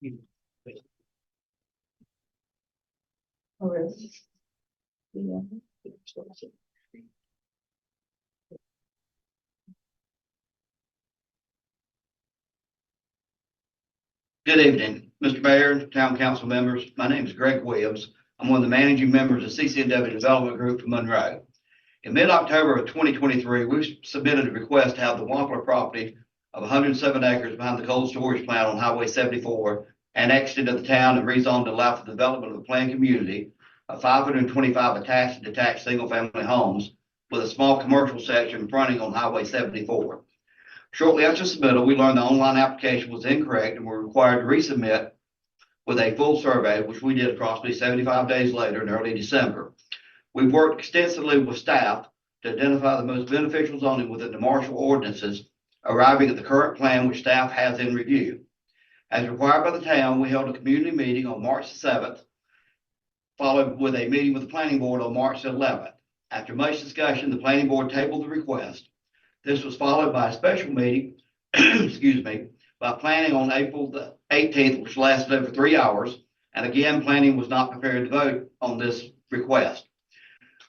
Good evening, Mr. Mayor, Town Council members. My name is Greg Williams. I'm one of the managing members of CCNW Development Group from Monroe. In mid-October of 2023, we submitted a request to have the Wampler property of 107 acres behind the cold storage plant on Highway 74 annexed into the town and rezoned to allow for the development of a planned community of 525 attached and detached single-family homes with a small commercial section fronting on Highway 74. Shortly after submittal, we learned the online application was incorrect and were required to resubmit with a full survey, which we did approximately 75 days later in early December. We've worked extensively with staff to identify the most beneficial zoning within the Marshville ordinances, arriving at the current plan which staff has in review. As required by the town, we held a community meeting on March 7th, followed with a meeting with the planning board on March 11th. After much discussion, the planning board tabled the request. This was followed by a special meeting, excuse me, by planning on April the 18th, which lasted over 3 hours. And again, planning was not prepared to vote on this request.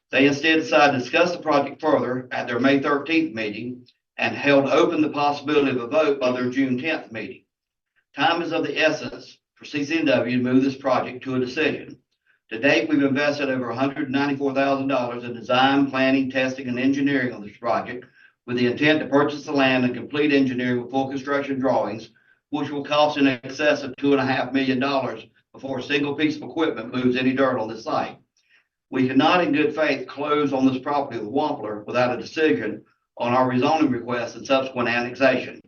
They instead decided to discuss the project further at their May 13th meeting and held open the possibility of a vote by their June 10th meeting. Time is of the essence for CCNW to move this project to a decision. To date, we've invested over $194,000 in design, planning, testing, and engineering on this project, with the intent to purchase the land and complete engineering with full construction drawings, which will cost in excess of $2.5 million before a single piece of equipment moves any dirt on this site. We cannot in good faith close on this property with Wampler without a decision on our rezoning request and subsequent annexation.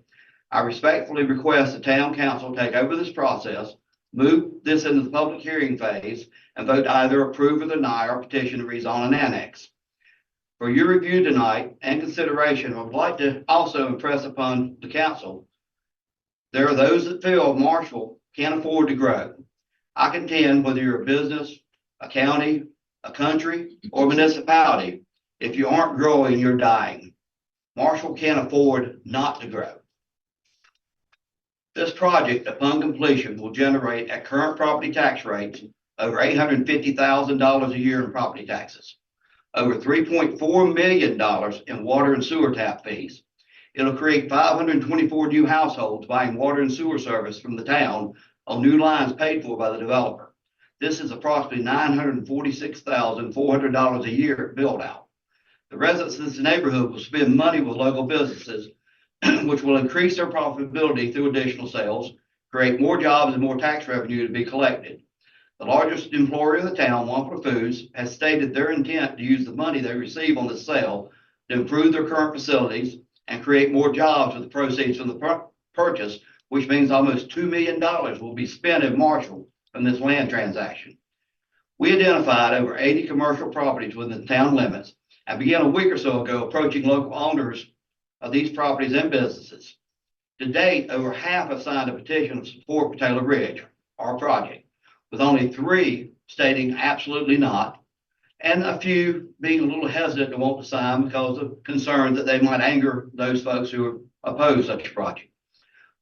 I respectfully request the town council take over this process, move this into the public hearing phase, and vote to either approve or deny our petition to rezone and annex. For your review tonight and consideration, I would like to also impress upon the council, there are those that feel Marshville can't afford to grow. I contend whether you're a business, a county, a country, or municipality, if you aren't growing, you're dying. Marshville can't afford not to grow. This project, upon completion, will generate at current property tax rates over $850,000 a year in property taxes, over $3.4 million in water and sewer tap fees. It'll create 524 new households buying water and sewer service from the town on new lines paid for by the developer. This is approximately $946,400 a year build out. The residents of this neighborhood will spend money with local businesses, which will increase their profitability through additional sales, create more jobs and more tax revenue to be collected. The largest employer in the town, Wampler Foods, has stated their intent to use the money they receive on the sale to improve their current facilities and create more jobs with the proceeds from the purchase, which means almost $2 million will be spent in Marshville from this land transaction. We identified over 80 commercial properties within the town limits and began a week or so ago approaching local owners of these properties and businesses. To date, over half have signed a petition of support for Taylor Ridge, our project, with only 3 stating absolutely not, and a few being a little hesitant to want to sign because of concern that they might anger those folks who oppose such a project.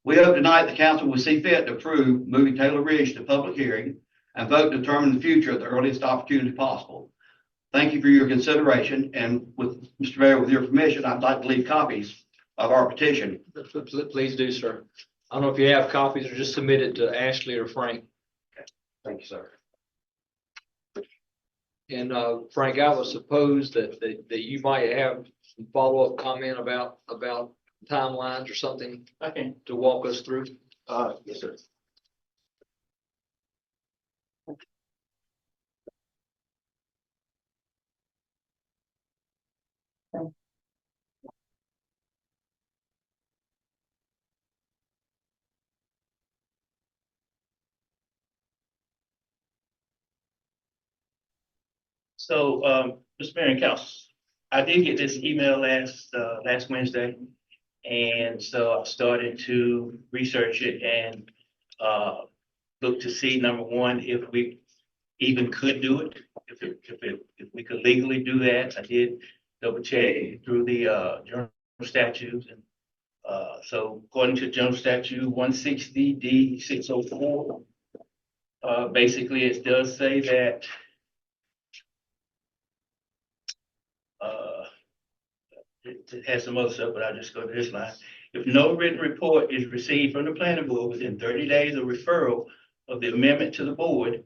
We hope tonight the council will see fit to approve moving Taylor Ridge to public hearing and vote to determine the future at the earliest opportunity possible. Thank you for your consideration, and with Mr. Mayor, with your permission, I'd like to leave copies of our petition. Please do, sir. I don't know if you have copies or just submit it to Ashley or Frank. Thank you, sir. And Frank, I would suppose that you might have some follow-up comment about timelines or something to walk us through. Yes, sir. So, Mr. Mayor and Council, I did get this email last Wednesday, and so I started to research it and look to see, number one, if we even could do it, if we could legally do that. I did double check through the general statutes and So according to General Statute 160D 604, basically it does say that it has some other stuff, but I'll just go to this line. If no written report is received from the planning board within 30 days of referral of the amendment to the board,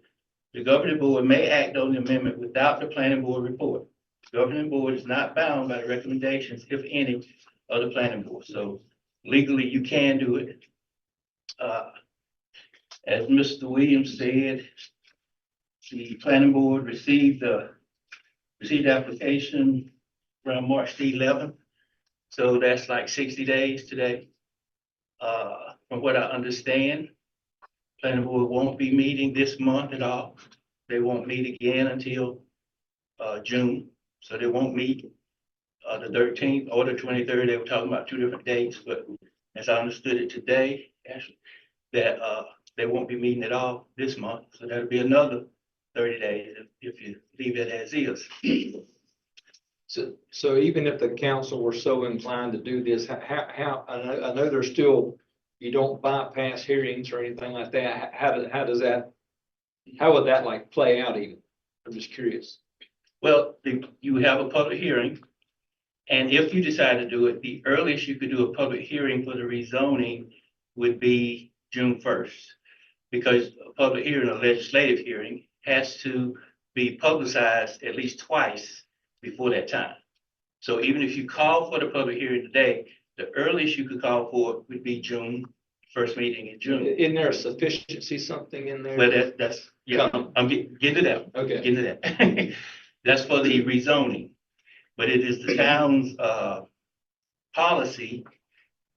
the governing board may act on the amendment without the planning board report. The governing board is not bound by the recommendations, if any, of the planning board. So legally, you can do it. As Mr. Williams said, the planning board received the application around March the 11th. So that's like 60 days today. From what I understand, planning board won't be meeting this month at all. They won't meet again until June. So they won't meet the 13th or the 23rd. They were talking about two different dates, but as I understood it today, actually, that they won't be meeting at all this month. So that'll be another 30 days if you leave it as is. So even if the council were so inclined to do this, how, I know there's still, you don't bypass hearings or anything like that. How would that like play out even? I'm just curious. Well, you have a public hearing, and if you decide to do it, the earliest you could do a public hearing for the rezoning would be June 1st. Because a public hearing, a legislative hearing, has to be publicized at least twice before that time. So even if you call for the public hearing today, the earliest you could call for it would be June, first meeting in June. Isn't there a sufficiency something in there? Well, that's, yeah, I'm getting to that. Okay. Getting to that. That's for the rezoning. But it is the town's policy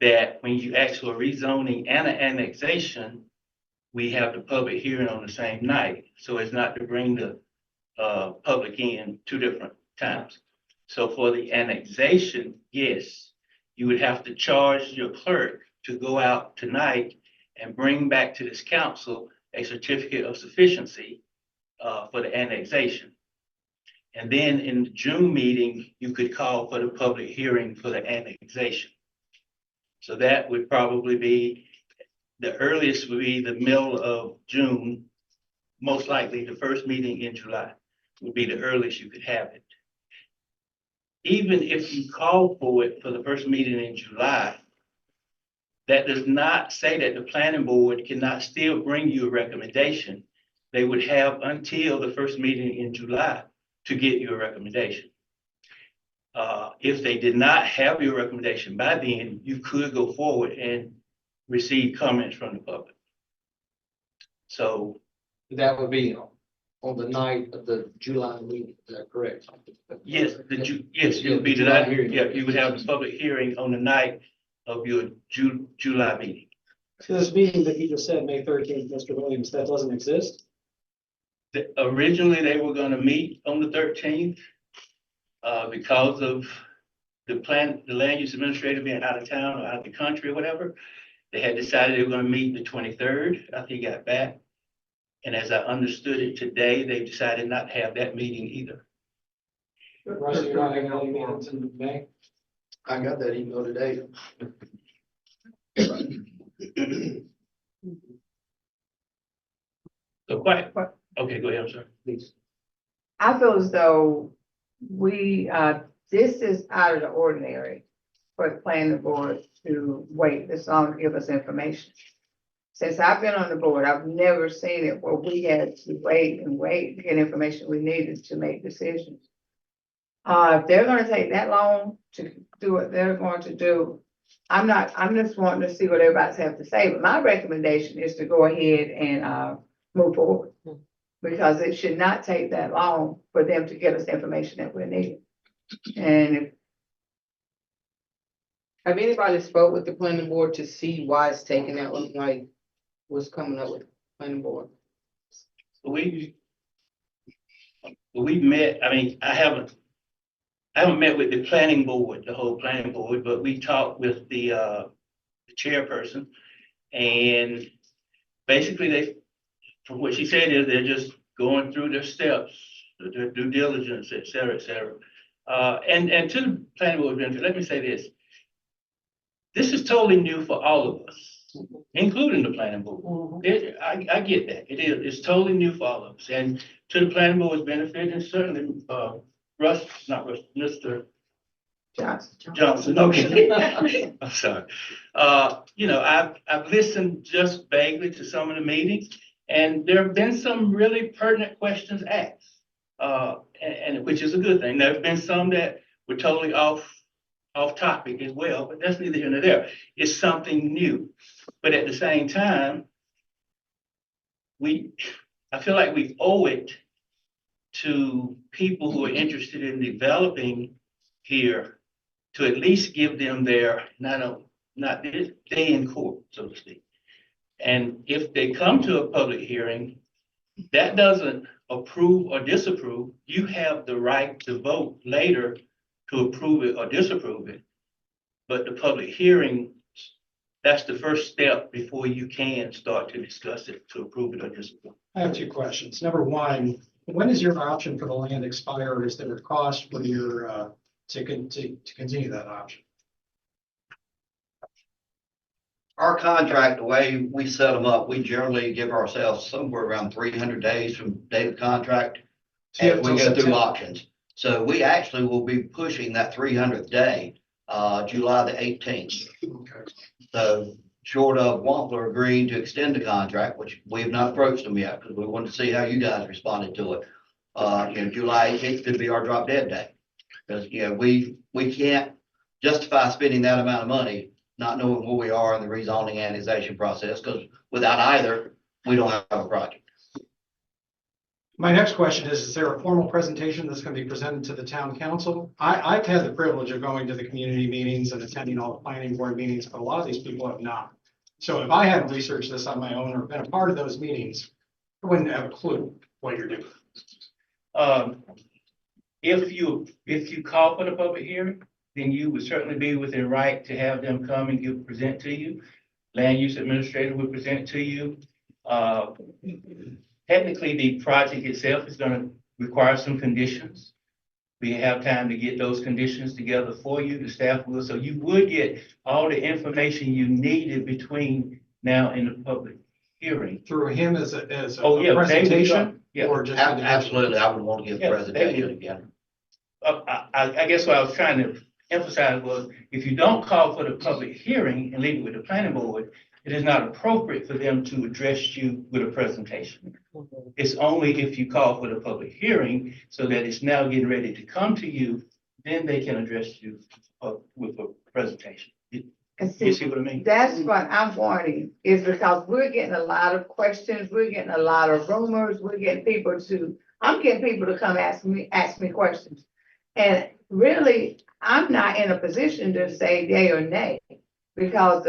that when you ask for a rezoning and an annexation, we have the public hearing on the same night. So it's not to bring the public in two different times. So for the annexation, yes, you would have to charge your clerk to go out tonight and bring back to this council a certificate of sufficiency for the annexation. And then in the June meeting, you could call for the public hearing for the annexation. So that would probably be, the earliest would be the middle of June. Most likely the first meeting in July would be the earliest you could have it. Even if you call for it for the first meeting in July, that does not say that the planning board cannot still bring you a recommendation. They would have until the first meeting in July to get you a recommendation. If they did not have your recommendation by then, you could go forward and receive comments from the public. So That would be on the night of the July meeting, is that correct? yes, you would be the night, yeah, you would have the public hearing on the night of your July meeting. So this meeting that you just said, May 13th, Mr. Williams, that doesn't exist? Originally, they were gonna meet on the 13th because of the land use administrator being out of town or out of the country or whatever. They had decided they were gonna meet the 23rd after he got back. And as I understood it today, they decided not to have that meeting either. Russ, you're not having any meetings in May? I got that email today. So quite, okay, go ahead, I'm sorry. Please. I feel as though this is out of the ordinary for the planning board to wait this long to give us information. Since I've been on the board, I've never seen it where we had to wait to get information we needed to make decisions. If they're gonna take that long to do what they're going to do, I'm just wanting to see what everybody's have to say, but my recommendation is to go ahead and move forward. Because it should not take that long for them to get us information that we need. And Have anybody spoke with the planning board to see why it's taking that long, like what's coming up with the planning board? We met, I mean, I haven't met with the planning board, the whole planning board, but we talked with the chairperson. And basically from what she said is they're just going through their steps, their due diligence, et cetera, et cetera. And to the planning board, let me say this. this is totally new for all of us, including the planning board. I get that. It's totally new for all of us. And to the planning board's benefit, and certainly, Mr. Johnson, okay. I'm sorry. I've listened just vaguely to some of the meetings, and there have been some really pertinent questions asked. And which is a good thing. There have been some that were totally off topic as well, but that's neither here nor there. It's something new. But at the same time, I feel like we owe it to people who are interested in developing here to at least give them their, not this day in court, so to speak. And if they come to a public hearing, that doesn't approve or disapprove. You have the right to vote later to approve it or disapprove it. But the public hearing, that's the first step before you can start to discuss it, to approve it or disapprove. I have 2 questions. Number one, when does your option for the land expire? Is there a cost for your, to continue that option? Our contract, the way we set them up, we generally give ourselves somewhere around 300 days from date of contract. And we go through auctions. So we actually will be pushing that 300th day, July the 18th. Okay. So short of Wampler agreeing to extend the contract, which we have not approached them yet because we wanted to see how you guys responded to it. July 18th could be our drop dead day. Because, we can't justify spending that amount of money not knowing where we are in the rezoning annexation process, because without either, we don't have a project. My next question is there a formal presentation that's going to be presented to the town council? I've had the privilege of going to the community meetings and attending all the planning board meetings, but a lot of these people have not. So if I hadn't researched this on my own or been a part of those meetings, I wouldn't have a clue what you're doing. If you call for the public hearing, then you would certainly be within right to have them come and present to you. Land use administrator would present to you. Technically, the project itself is going to require some conditions. We have time to get those conditions together for you, the staff will. So you would get all the information you needed between now and the public hearing. Through him as a presentation? Yeah. Or just Absolutely, I would want to give Yeah, a presentation again. I guess what I was trying to emphasize was, if you don't call for the public hearing and leave it with the planning board, it is not appropriate for them to address you with a presentation. It's only if you call for the public hearing so that it's now getting ready to come to you, then they can address you with a presentation. And You see, see what I mean? that's what I'm wanting, is because we're getting a lot of questions, we're getting a lot of rumors, I'm getting people to come ask me questions. And really, I'm not in a position to say yay or nay, because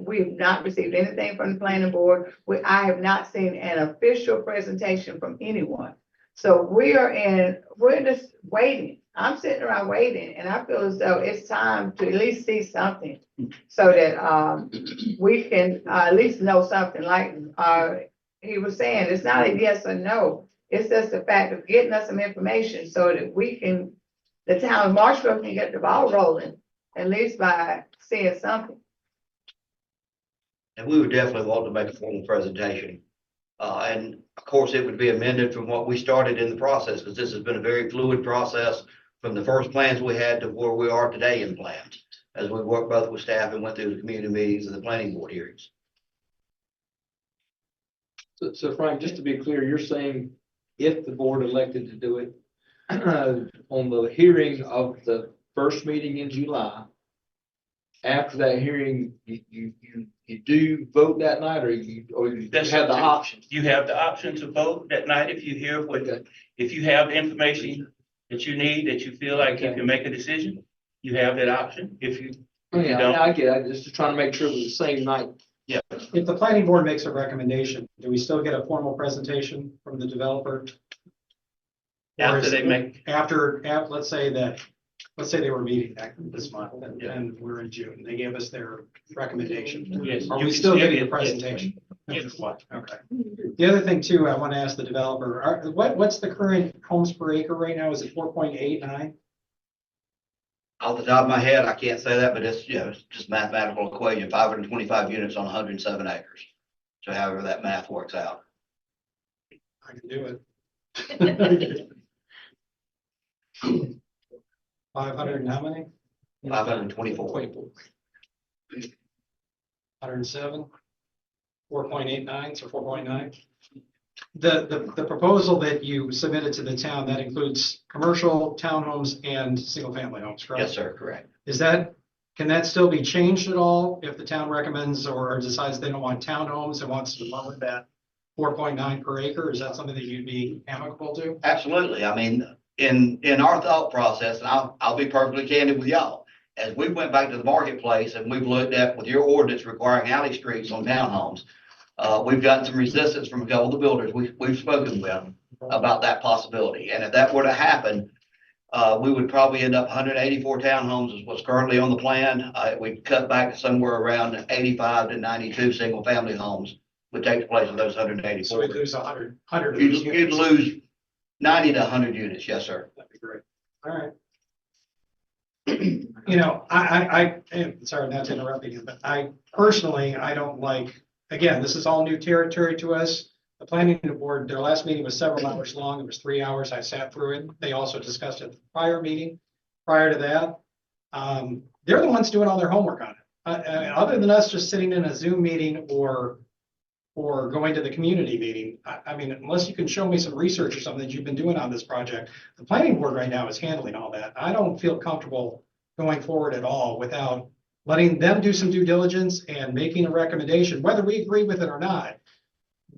we've not received anything from the planning board. I have not seen an official presentation from anyone. So we're just waiting. I'm sitting around waiting, and I feel as though it's time to at least see something so that we can at least know something. Like he was saying, it's not a yes or no. It's just the fact of getting us some information so that the town of Marshville can get the ball rolling, at least by seeing something. And we would definitely want to make a formal presentation. And of course, it would be amended from what we started in the process, because this has been a very fluid process from the first plans we had to where we are today in plans, as we worked both with staff and went through the community meetings and the planning board hearings. So Frank, just to be clear, you're saying if the board elected to do it on the hearing of the first meeting in July, after that hearing, you do vote that night, or you That's have the up to you. option? You have the option to vote that night if you hear if you have the information that you need, that you feel like you can make a decision, you have that option. If you Yeah, don't. I get it. Just trying to make sure it was the same night. If the planning board makes a recommendation, do we still get a formal presentation from the developer? After they make, Let's say they were meeting this month and we're in June, they gave us their recommendation. yes. Are you we can still getting a get- presentation? Yes. Okay. The other thing too, I want to ask the developer, what's the current homes per acre right now? Is it 4.89? Off the top of my head, I can't say that, but it's, it's just mathematical equation, 525 units on 107 acres. So however that math works out. I can do it. 500 and how many? 524. 107, 4.89, so 4.9. The proposal that you submitted to the town, that includes commercial, townhomes, and single-family homes, correct? Yes, sir, correct. Can that still be changed at all if the town recommends or decides they don't want townhomes and wants to lower that 4.9 per acre? Is that something that you'd be amicable to? Absolutely. I mean, in our thought process, and I'll be perfectly candid with y'all. As we went back to the marketplace and we've looked at with your ordinance requiring alley streets on townhomes, we've gotten some resistance from a couple of the builders we've spoken with about that possibility. And if that were to happen, we would probably end up 184 townhomes is what's currently on the plan. We'd cut back to somewhere around 85 to 92 single family homes would take the place of those So 184. we'd lose 100 of those You'd units. lose 90 to 100 units. Yes, sir. That'd be great. All right. You know, I sorry not to interrupt you, but I personally, I don't like, again, this is all new territory to us. The planning board, their last meeting was several hours long. It was 3 hours. I sat through it. They also discussed it at the prior meeting. Prior to that, they're the ones doing all their homework on it. Other than us just sitting in a Zoom meeting or going to the community meeting. I mean, unless you can show me some research or something that you've been doing on this project, the planning board right now is handling all that. I don't feel comfortable going forward at all without letting them do some due diligence and making a recommendation, whether we agree with it or not.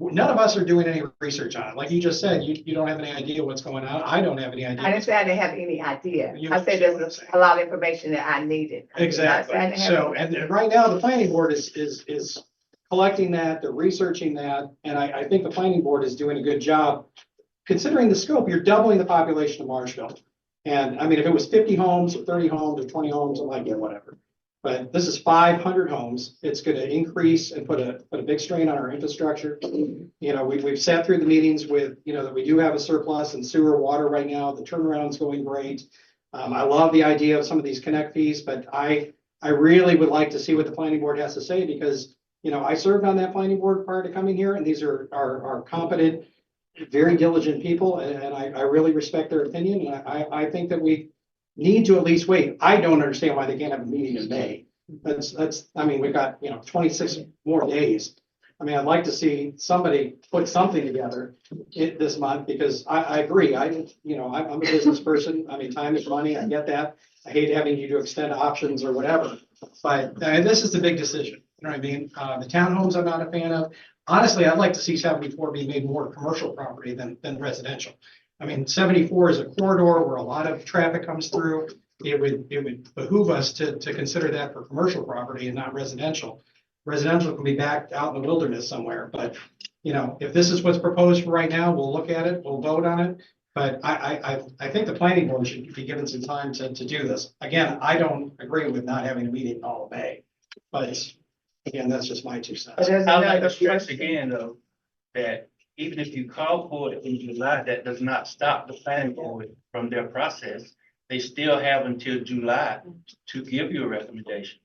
None of us are doing any research on it. Like you just said, you don't have any idea what's going on. I don't have any idea. I didn't say I didn't have any idea. You I said understand what I'm there's saying. a lot of information that I needed. I did not say I Exactly. didn't have So, any. and right now, the planning board is collecting that, they're researching that, and I think the planning board is doing a good job. Considering the scope, you're doubling the population of Marshville. And I mean, if it was 50 homes or 30 homes or 20 homes, I'm like, yeah, whatever. But this is 500 homes. It's going to increase and put a big strain on our infrastructure. You know, we've sat through the meetings with, you know, that we do have a surplus in sewer water right now. The turnaround's going great. I love the idea of some of these connect fees, but I really would like to see what the planning board has to say because, you know, I served on that planning board prior to coming here, and these are competent, very diligent people, and I really respect their opinion. And I think that we need to at least wait. I don't understand why they can't have a meeting in May. I mean, we've got, you know, 26 more days. I mean, I'd like to see somebody put something together this month because I agree. I'm a business person. I mean, time is money. I get that. I hate having you to extend options or whatever, but this is the big decision. You know what I mean? The townhomes I'm not a fan of. Honestly, I'd like to see 74 be made more commercial property than residential. I mean, 74 is a corridor where a lot of traffic comes through. It would behoove us to consider that for commercial property and not residential. Residential can be back out in the wilderness somewhere, but you know, if this is what's proposed for right now, we'll look at it, we'll vote on it. But I think the planning board should be given some time to do this. Again, I don't agree with not having a meeting in all of May, but again, that's just my 2 cents. But there's I'd like another to stress question. again, though, that even if you call for it in July, that does not stop the planning board from their process. They still have until July to give you a recommendation.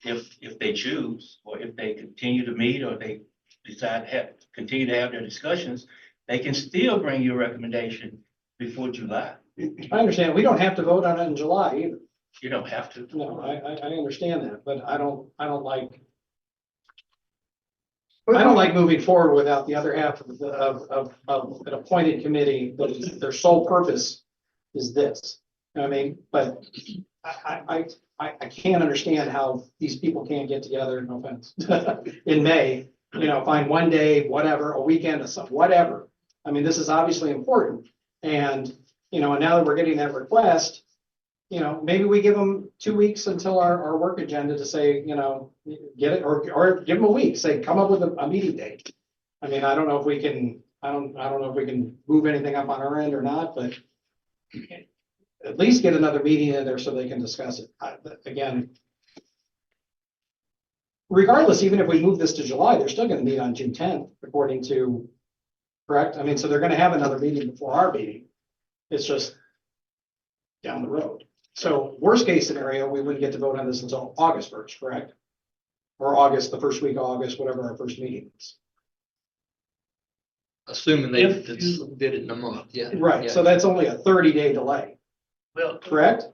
If they choose, or if they continue to meet, or they decide to continue to have their discussions, they can still bring you a recommendation before July. I understand. We don't have to vote on it in July either. You don't have to. No, I understand that, but I don't like moving forward without the other half of an appointed committee, that their sole purpose is this. You know what I mean? But I can't understand how these people can't get together, no offense, in May, you know, find one day, whatever, a weekend or something, whatever. I mean, this is obviously important. And, you know, and now that we're getting that request, you know, maybe we give them 2 weeks until our work agenda to say, you know, get it, or give them a week, say, come up with a meeting date. I mean, I don't know if we can, I don't know if we can move anything up on our end or not, but at least get another meeting in there so they can discuss it. Again, regardless, even if we move this to July, they're still going to meet on June 10th, according to, correct? I mean, so they're going to have another meeting before our meeting. It's just down the road. So worst case scenario, we wouldn't get to vote on this until August 1st, correct? Or August, the first week of August, whatever our first meeting is. Assuming they If did you- it in a month, yeah. Right, Yeah. so that's only a 30-day delay, Well, correct?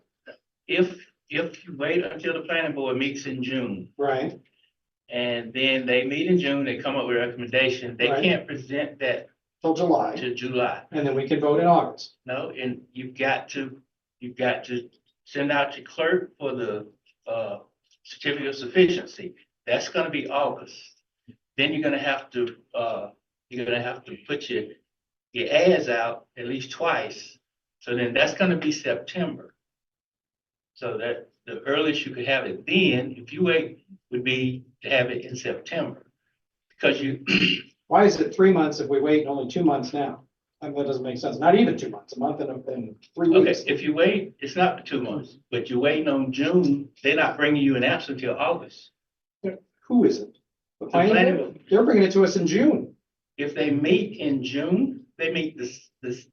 if you wait until the planning board meets in June, Right, and then they meet in June, they come up with a recommendation, they Right. can't present that till July, to July. and then we can vote in August. No, and you've got to send out your clerk for the, certificate of sufficiency. That's gonna be August. Then you're gonna have to put your ads out at least twice. So then that's gonna be September. So that the earliest you could have it then, if you wait, would be to have it in September. Because you, Why is it 3 months if we wait only 2 months now? I mean, that doesn't make sense. Not even 2 months, a month and 3 okay, weeks. if you wait, it's not for 2 months, but you're waiting on June, they're not bringing you an answer until August. Who is it? The planning planning board. board? They're bringing it to us in June. If they meet in June, they meet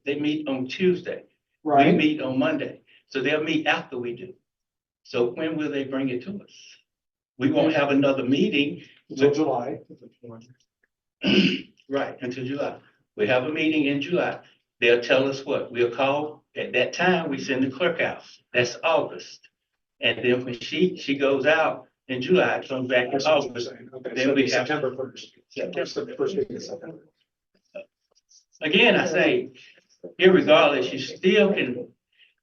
they meet on Tuesday. We Right, meet on Monday, so they'll meet after we do. So when will they bring it to us? We won't have another meeting, until July. right, until July. We have a meeting in July. They'll tell us what, we'll call, at that time, we send the clerk out. That's August. And then when she goes out in July, it comes back in That's what you're August. saying. Okay, Then so we it's have- September 1st. September. The first week of September. Again, I say, irregardless, you still can,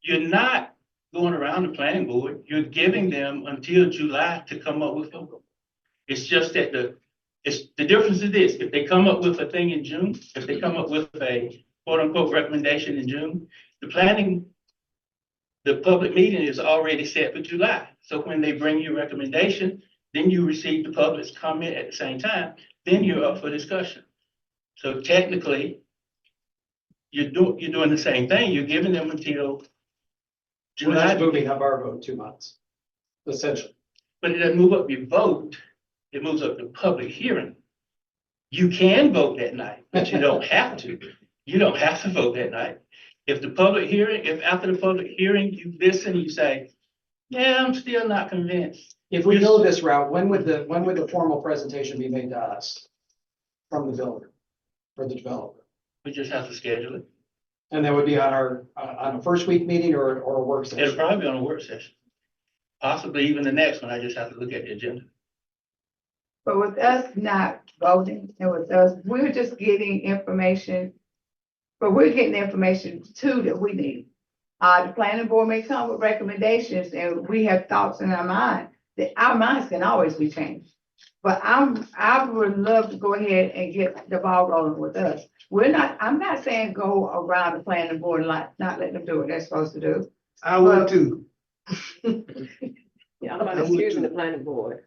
you're not going around the planning board, you're giving them until July to come up with a. It's just that the difference is this, if they come up with a thing in June, if they come up with a quote unquote recommendation in June, the public meeting is already set for July. So when they bring you a recommendation, then you receive the public's comment at the same time, then you're up for discussion. So technically, you're doing the same thing. You're giving them until We're just July, moving up our vote 2 months, essentially. but it doesn't move up your vote. It moves up the public hearing. You can vote that night, but you don't have to. You don't have to vote that night. If after the public hearing, you listen, you say, yeah, I'm still not convinced. If we go this route, when would the formal presentation be made to us from the builder or the developer? We just have to schedule it. And that would be on a first week meeting or a work It'll session? probably be on a work session. Possibly even the next one. I just have to look at the agenda. But with us not voting, and with us, we're just getting information. But we're getting the information too that we need. The planning board may come with recommendations and we have thoughts in our mind, that our minds can always be changed. But I would love to go ahead and get the ball rolling with us. I'm not saying go around the planning board and not let them do what they're supposed to do. I would too. Yeah, I'm not excusing the planning board,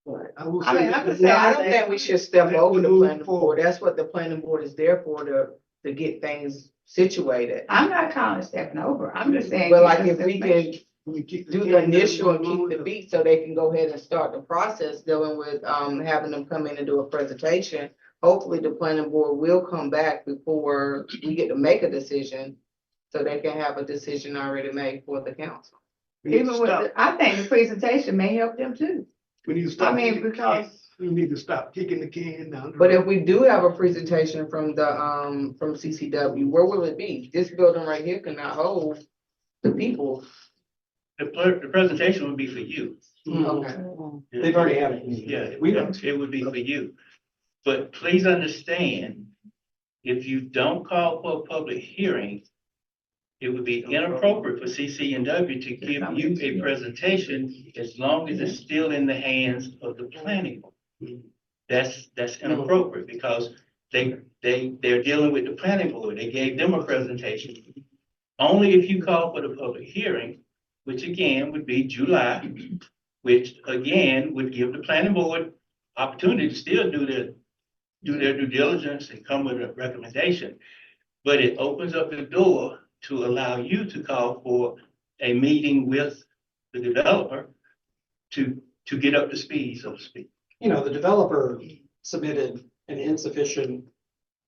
but I will I mean, say I'm that. just saying, I don't think we should step Let over me the move planning board. forward. That's what the planning board is there for, to get things situated. I'm not calling it stepping over. I'm just saying. But like give us if we information. can We kick do can the down initial and the keep road. the beat so they can go ahead and start the process dealing with, having them come in and do a presentation. Hopefully the planning board will come back before we get to make a decision, so they can have a decision already made for the council. We need to Even with, stop. I think the presentation may help them too. We need to stop. I mean, kicking the because- can. We need to stop kicking the can down. the But road. if we do have a presentation from from CCW, where will it be? This building right here cannot hold the people. The presentation would be for you. Okay. They've already had it. Yeah, We know. it would be for you. But please understand, if you don't call for a public hearing, it would be inappropriate for CC&W to give you a presentation as long as it's still in the hands of the planning board. That's inappropriate because they're dealing with the planning board. They gave them a presentation. Only if you call for the public hearing, which again would be July, which again would give the planning board opportunity to still do their due diligence and come with a recommendation. But it opens up the door to allow you to call for a meeting with the developer to get up to speed, so to speak. You know, the developer submitted an insufficient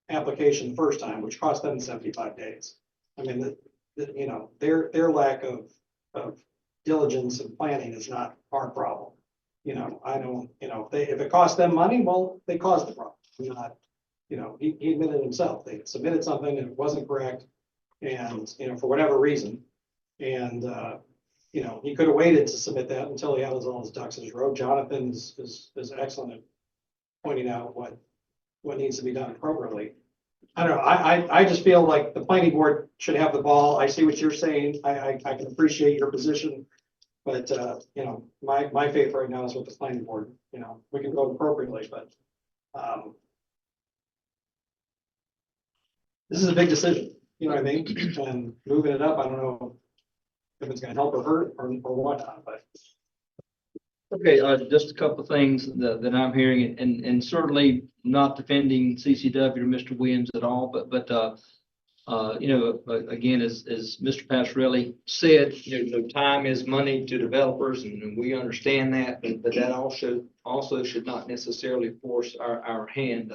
application the first time, which cost them 75 days. I mean, you know, their lack of diligence and planning is not our problem. You know, I don't, you know, if it costs them money, well, they caused the problem. Not, you know, he admitted himself, they submitted something and it wasn't correct. And, you know, for whatever reason, and, you know, he could have waited to submit that until he had all his ducks in his row. Jonathan is excellent at pointing out what needs to be done appropriately. I don't know, I just feel like the planning board should have the ball. I see what you're saying. I can appreciate your position. But, you know, my faith right now is with the planning board. You know, we can vote appropriately, but, this is a big decision, you know what I mean? And moving it up, I don't know if it's gonna help or hurt or whatnot, but. Okay, just a couple of things that I'm hearing, and certainly not defending CCW or Mr. Williams at all, but you know, again, as Mr. Passerelli said, you know, time is money to developers, and we understand that, but that also should not necessarily force our hand.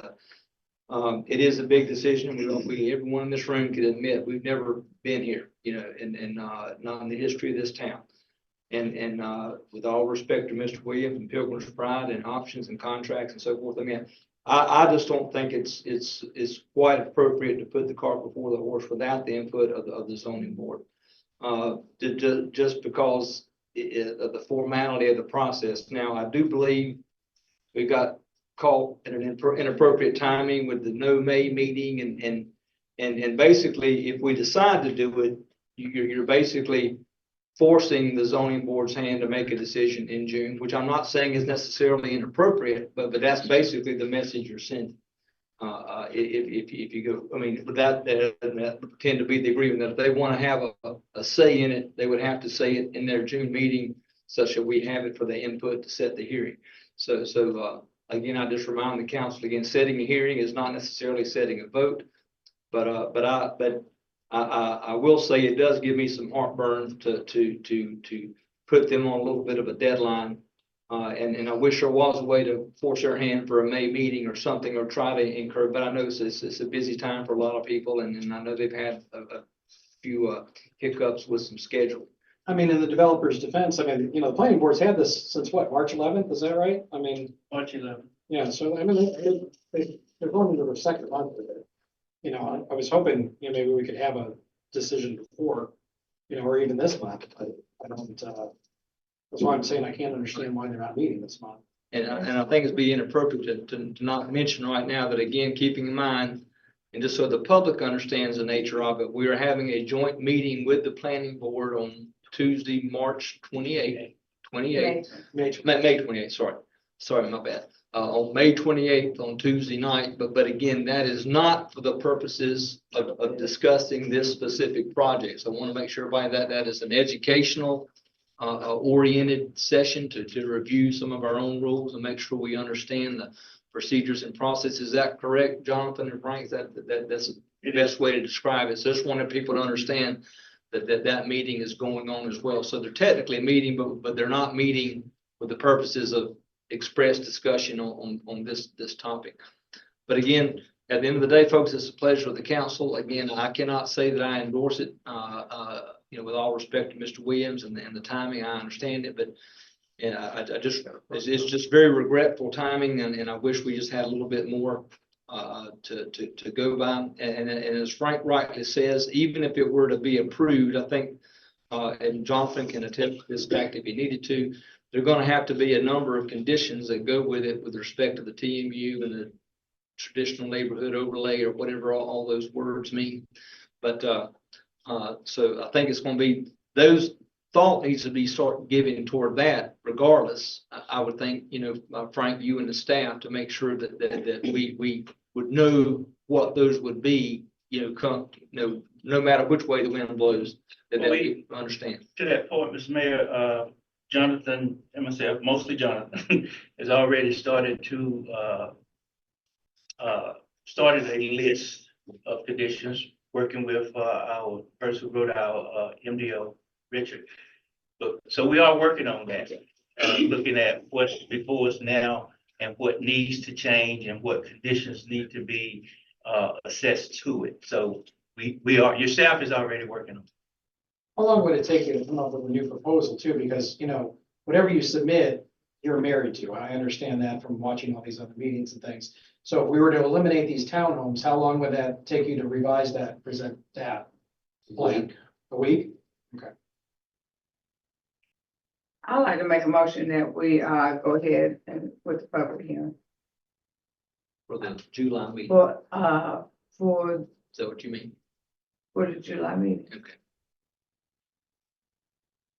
It is a big decision. Everyone in this room can admit we've never been here, you know, and not in the history of this town. And with all respect to Mr. Williams and Pilgrim's Pride and options and contracts and so forth, I mean, I just don't think it's quite appropriate to put the cart before the horse without the input of the zoning board. Just because of the formality of the process. Now, I do believe we got caught at an inappropriate timing with the no May meeting and basically, if we decide to do it, you're basically forcing the zoning board's hand to make a decision in June, which I'm not saying is necessarily inappropriate, but that's basically the message you're sending. If you go, I mean, that tend to be the agreement that if they want to have a say in it, they would have to say it in their June meeting, such that we have it for the input to set the hearing. So again, I just remind the council again, setting a hearing is not necessarily setting a vote, but I will say it does give me some heartburn to put them on a little bit of a deadline. And I wish there was a way to force their hand for a May meeting or something, or try to encourage, but I know it's a busy time for a lot of people, and I know they've had a few hiccups with some schedule. I mean, in the developer's defense, I mean, you know, the planning board's had this since what, March 11th, is that right? I mean, March 11th. yeah, so I mean, they're going into their second month with it. You know, I was hoping, you know, maybe we could have a decision before, you know, or even this month. I don't, that's why I'm saying I can't understand why they're not meeting this month. And I think it's be inappropriate to not mention right now that, again, keeping in mind, and just so the public understands the nature of it, we are having a joint meeting with the planning board on Tuesday, March 28th, May 28th, sorry, my bad. On May 28th on Tuesday night, but again, that is not for the purposes of discussing this specific project. So I want to make sure everybody that is an educational oriented session to review some of our own rules and make sure we understand the procedures and processes. Is that correct, Jonathan and Frank? That's the best way to describe it. So I just wanted people to understand that meeting is going on as well. So they're technically meeting, but they're not meeting with the purposes of express discussion on this topic. But again, at the end of the day, folks, it's a pleasure of the council. Again, I cannot say that I endorse it, you know, with all respect to Mr. Williams and the timing. I understand it, but it's just very regretful timing, and I wish we just had a little bit more to go by. And as Frank rightly says, even if it were to be approved, I think, and Jonathan can attest to this fact if he needed to, there are going to have to be a number of conditions that go with it with respect to the TMU and the traditional neighborhood overlay or whatever all those words mean. But so I think it's going to be, those thought needs to be start giving toward that regardless. I would think, you know, Frank, you and the staff, to make sure that we would know what those would be, you know, no matter which way the wind blows, that we understand. To that point, Mr. Mayor, Jonathan and myself, mostly Jonathan, has already started to started a list of conditions, working with our person who wrote our MDO, Richard. So we are working on that, looking at what's before us now and what needs to change and what conditions need to be assessed to it. So we are, your staff is already working on it. How long would it take you to come up with a new proposal too? Because, whatever you submit, you're married to. I understand that from watching all these other meetings and things. So if we were to eliminate these townhomes, how long would that take you to revise that, present that? Plan? A week? I'd like to make a motion that we, go ahead and with the public hearing For the July meeting, for, is that what you mean? for the July meeting. Okay.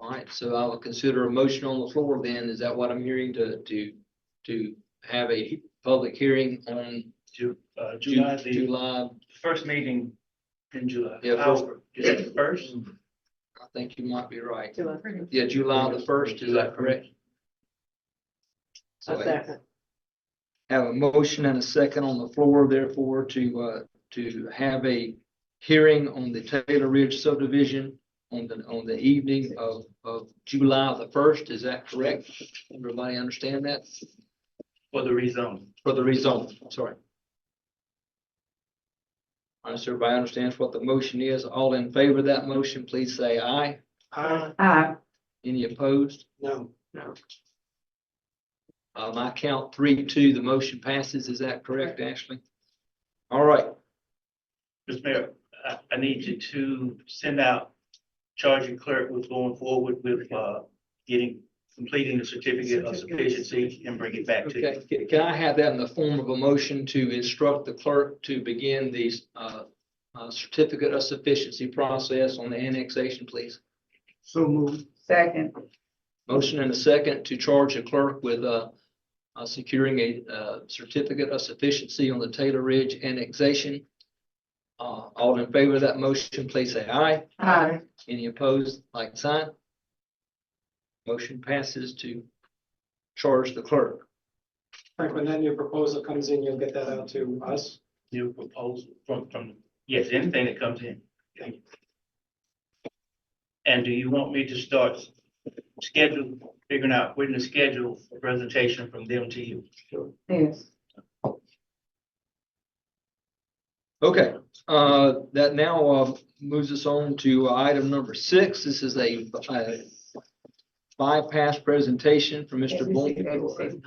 All right, so I will consider a motion on the floor then. Is that what I'm hearing to have a public hearing on July, the July? first meeting in July. Yeah, first. Is it the first? I think you might be right. July. Yeah, July the 1st, is that correct? A So I second. have a motion and a second on the floor, therefore, to have a hearing on the Taylor Ridge subdivision on the evening of July the 1st, is that correct? Everybody understand that? For the rezone. For the rezone, sorry. All right, so everybody understands what the motion is. All in favor of that motion, please say aye. Aye. Any opposed? No. I count 3-2, the motion passes. Is that correct, Ashley? All right, Mr. Mayor, I need you to send out, charge your clerk with going forward with, completing the certificate of sufficiency and bring it back to you. okay. Can I have that in the form of a motion to instruct the clerk to begin the certificate of sufficiency process on the annexation, please? So moved. Second. Motion and a second to charge the clerk with securing a certificate of sufficiency on the Taylor Ridge annexation. All in favor of that motion, please say aye. Aye. Any opposed, like sign? Motion passes to charge the clerk. Frank, when that new proposal comes in, you'll get that out to us? New proposal from, yes, anything that comes in. Thank you. And do you want me to start figuring out when to schedule a presentation from them to you? Yes. Okay, that now moves us on to item number 6. This is a bypass presentation from Mr. Bourne.